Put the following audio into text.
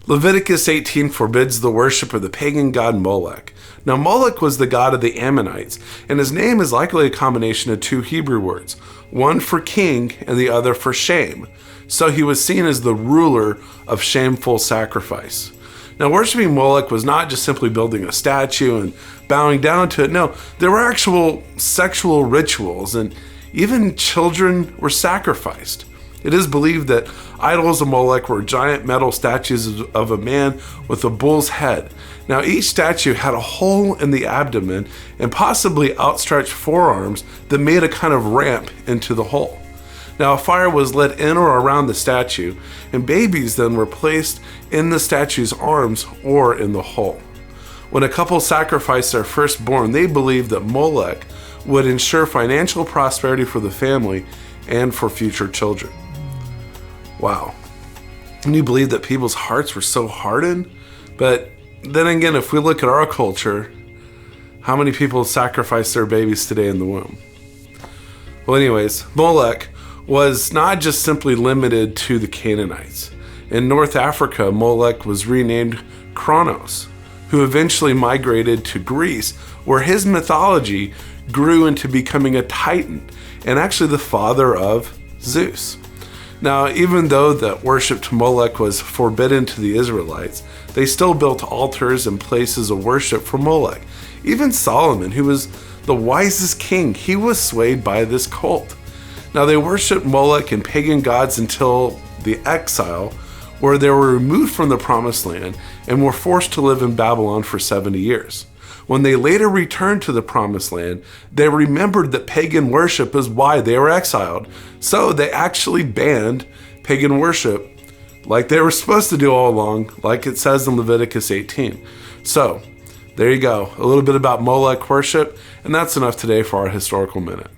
Leviticus 18 forbids the worship of the pagan god Molech. Now, Moloch was the god of the Ammonites, and his name is likely a combination of two Hebrew words, one for king and the other for shame. So he was seen as the ruler of shameful sacrifice. Now, worshiping Moloch was not just simply building a statue and bowing down to it. No, there were actual sexual rituals, and even children were sacrificed. It is believed that idols of Molech were giant metal statues of a man with a bull's head. Now, each statue had a hole in the abdomen and possibly outstretched forearms that made a kind of ramp into the hole. Now, a fire was lit in or around the statue, and babies then were placed in the statue's arms or in the hole. When a couple sacrificed their firstborn, they believed that Molech would ensure financial prosperity for the family and for future children. Wow. Can you believe that people's hearts were so hardened? But then again, if we look at our culture, how many people sacrifice their babies today in the womb? Well, anyways, Molech was not just simply limited to the Canaanites. In North Africa, Molech was renamed Kronos, who eventually migrated to Greece, where his mythology grew into becoming a titan and actually the father of Zeus. Now, even though that worship to Molech was forbidden to the Israelites, they still built altars and places of worship for Molech. Even Solomon, who was the wisest king, he was swayed by this cult. Now, they worshiped Molech and pagan gods until the exile, where they were removed from the promised land and were forced to live in Babylon for 70 years. When they later returned to the promised land, they remembered that pagan worship is why they were exiled. So they actually banned pagan worship like they were supposed to do all along, like it says in Leviticus 18. So there you go, a little bit about Molech worship, and that's enough today for our historical minute.